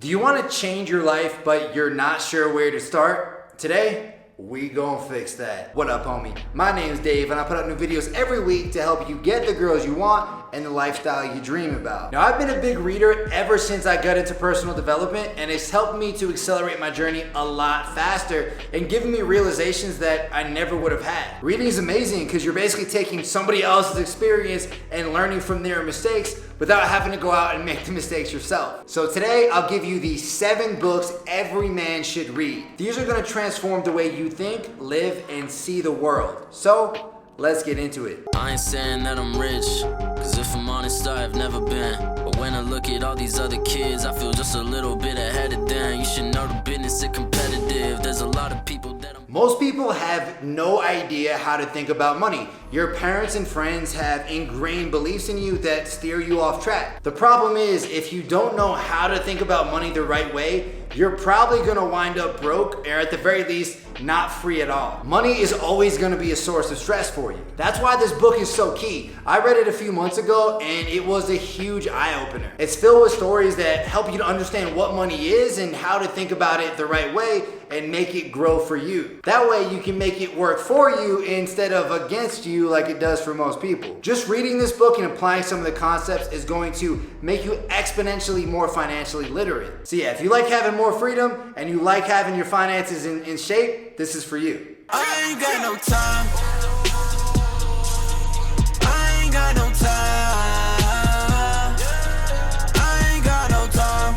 Do you want to change your life, but you're not sure where to start? Today, we gon' fix that. What up, homie? My name's Dave, and I put out new videos every week to help you get the girls you want and the lifestyle you dream about. Now, I've been a big reader ever since I got into personal development, and it's helped me to accelerate my journey a lot faster and giving me realizations that I never would have had. Reading is amazing because you're basically taking somebody else's experience and learning from their mistakes without having to go out and make the mistakes yourself. So today, I'll give you the 7 books every man should read. These are gonna transform the way you think, live, and see the world. So, let's get into it. I ain't saying that I'm rich, cause if I'm honest, I've never been. But when I look at all these other kids, I feel just a little bit ahead of them. You should know the business is competitive. There's a lot of people that Most people have no idea how to think about money. Your parents and friends have ingrained beliefs in you that steer you off track. The problem is, if you don't know how to think about money the right way, you're probably gonna wind up broke, or at the very least, not free at all. Money is always gonna be a source of stress for you. That's why this book is so key. I read it a few months ago, and it was a huge eye-opener. It's filled with stories that help you to understand what money is and how to think about it the right way and make it grow for you. That way you can make it work for you instead of against you like it does for most people. Just reading this book and applying some of the concepts is going to make you exponentially more financially literate. So yeah, if you like having more freedom and you like having your finances in shape, this is for you. I ain't got no time. I ain't got no time. I ain't got no time.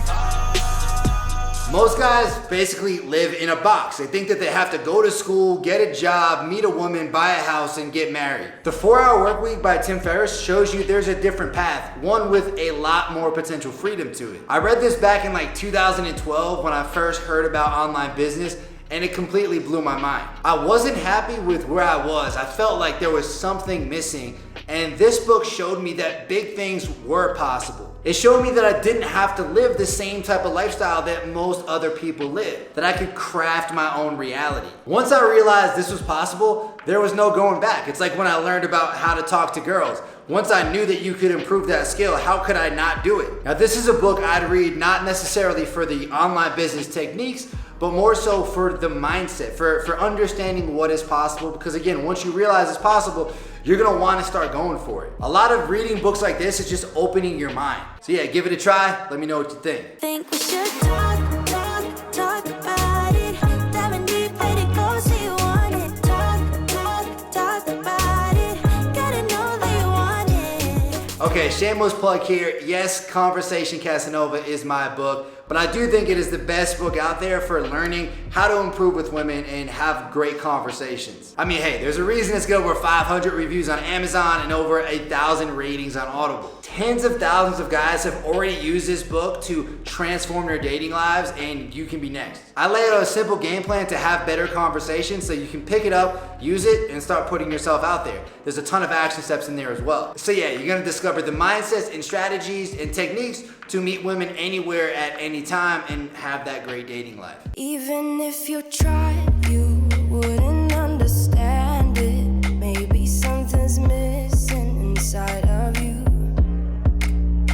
Most guys basically live in a box. They think that they have to go to school, get a job, meet a woman, buy a house, and get married. The 4-Hour Workweek by Tim Ferriss shows you there's a different path, one with a lot more potential freedom to it. I read this back in like 2012 when I first heard about online business, and it completely blew my mind. I wasn't happy with where I was. I felt like there was something missing, and this book showed me that big things were possible. It showed me that I didn't have to live the same type of lifestyle that most other people live, that I could craft my own reality. Once I realized this was possible, there was no going back. It's like when I learned about how to talk to girls. Once I knew that you could improve that skill, how could I not do it? Now, this is a book I'd read not necessarily for the online business techniques, but more so for the mindset, for understanding what is possible. Because again, once you realize it's possible, you're gonna wanna start going for it. A lot of reading books like this is just opening your mind. So yeah, give it a try. Let me know what you think. Think we should talk about it. Diving deep, let it go, so you want it. Talk about it. Gotta know that you want it. Okay, shameless plug here. Yes, Conversation Casanova is my book, but I do think it is the best book out there for learning how to improve with women and have great conversations. I mean, hey, there's a reason it's got over 500 reviews on Amazon and over 1,000 ratings on Audible. Tens of thousands of guys have already used this book to transform their dating lives, and you can be next. I lay out a simple game plan to have better conversations so you can pick it up, use it, and start putting yourself out there. There's a ton of action steps in there as well. So yeah, you're gonna discover the mindsets and strategies and techniques to meet women anywhere at any time and have that great dating life. Even if you tried, you wouldn't understand it. Maybe something's missing inside of you.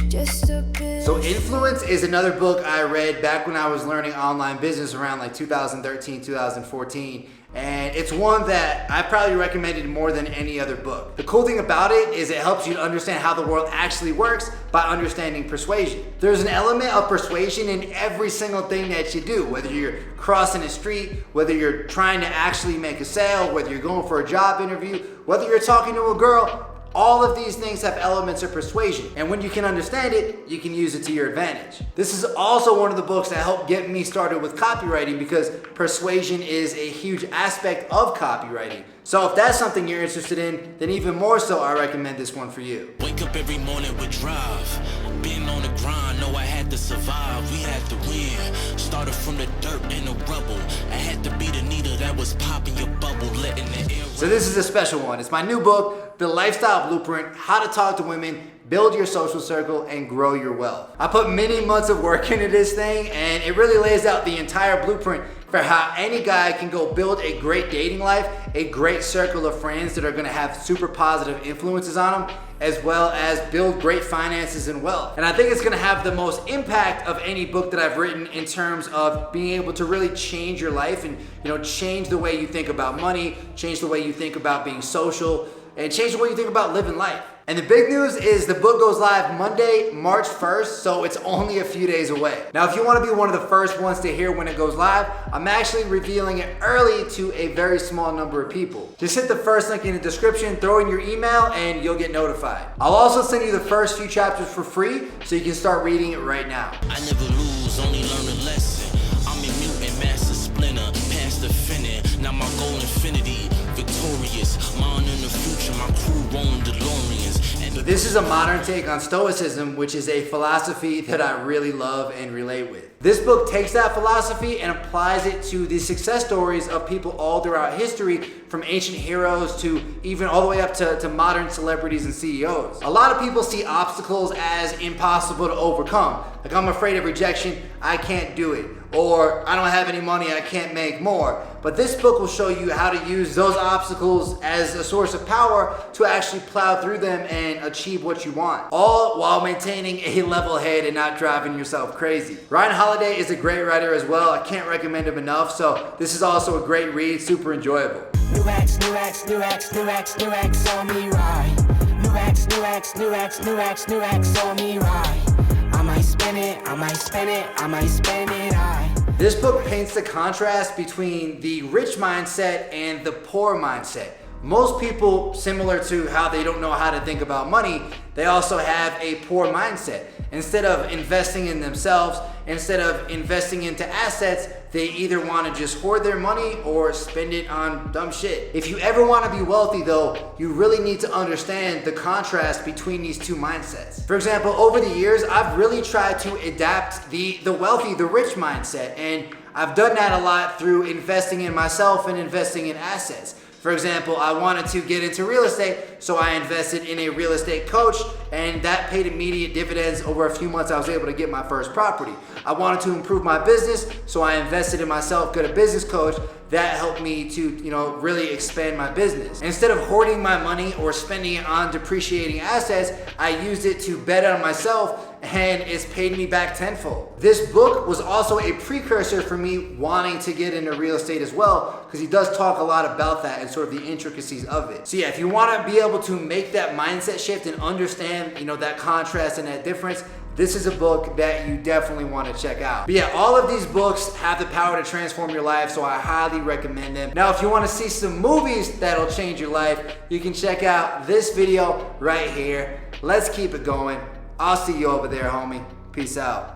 Just a bit. So Influence is another book I read back when I was learning online business around like 2013, 2014. And it's one that I probably recommended more than any other book. The cool thing about it is it helps you to understand how the world actually works by understanding persuasion. There's an element of persuasion in every single thing that you do, whether you're crossing a street, whether you're trying to actually make a sale, whether you're going for a job interview, whether you're talking to a girl. All of these things have elements of persuasion, and when you can understand it, you can use it to your advantage. This is also one of the books that helped get me started with copywriting because persuasion is a huge aspect of copywriting. So if that's something you're interested in, then even more so, I recommend this one for you. Wake up every morning with drive. Been on the grind, know I had to survive. We had to win. Started from the dirt and the rubble. I had to be the needle that was popping your bubble, letting the air. So this is a special one. It's my new book, The Lifestyle Blueprint, How to Talk to Women, build your social circle, and grow your wealth. I put many months of work into this thing, and it really lays out the entire blueprint for how any guy can go build a great dating life, a great circle of friends that are gonna have super positive influences on them, as well as build great finances and wealth. And I think it's gonna have the most impact of any book that I've written in terms of being able to really change your life and change the way you think about money, change the way you think about being social, and change the way you think about living life. And the big news is the book goes live Monday, March 1st, so it's only a few days away. Now, if you want to be one of the first ones to hear when it goes live, I'm actually revealing it early to a very small number of people. Just hit the first link in the description, throw in your email, and you'll get notified. I'll also send you the first few chapters for free, so you can start reading it right now. I never lose, only learn a lesson. I'm a mutant master splinter, past the finish. Now my goal infinity, victorious. Mine in the future, my crew rolling DeLoreans. So this is a modern take on Stoicism, which is a philosophy that I really love and relate with. This book takes that philosophy and applies it to the success stories of people all throughout history, from ancient heroes to even all the way up to modern celebrities and CEOs. A lot of people see obstacles as impossible to overcome. Like, I'm afraid of rejection, I can't do it. Or I don't have any money, I can't make more. But this book will show you how to use those obstacles as a source of power to actually plow through them and achieve what you want. All while maintaining a level head and not driving yourself crazy. Ryan Holiday is a great writer as well. I can't recommend him enough. So this is also a great read, super enjoyable. New X, new X, new X, new X, new X on me right. New X, new X, new X, new X, new X on me right. I might spin it, I might spin it, I might spin it, This book paints the contrast between the rich mindset and the poor mindset. Most people, similar to how they don't know how to think about money, they also have a poor mindset. Instead of investing in themselves, instead of investing into assets, they either want to just hoard their money or spend it on dumb shit. If you ever want to be wealthy though, you really need to understand the contrast between these two mindsets. For example, over the years, I've really tried to adapt the wealthy, the rich mindset, and I've done that a lot through investing in myself and investing in assets. For example, I wanted to get into real estate, so I invested in a real estate coach, and that paid immediate dividends. Over a few months, I was able to get my first property. I wanted to improve my business, so I invested in myself, got a business coach. That helped me to, really expand my business. Instead of hoarding my money or spending it on depreciating assets, I used it to bet on myself, and it's paid me back tenfold. This book was also a precursor for me wanting to get into real estate as well, because he does talk a lot about that and sort of the intricacies of it. So yeah, if you want to be able to make that mindset shift and understand, that contrast and that difference, this is a book that you definitely want to check out. But yeah, all of these books have the power to transform your life, so I highly recommend them. Now, if you want to see some movies that'll change your life, you can check out this video right here. Let's keep it going. I'll see you over there, homie. Peace out.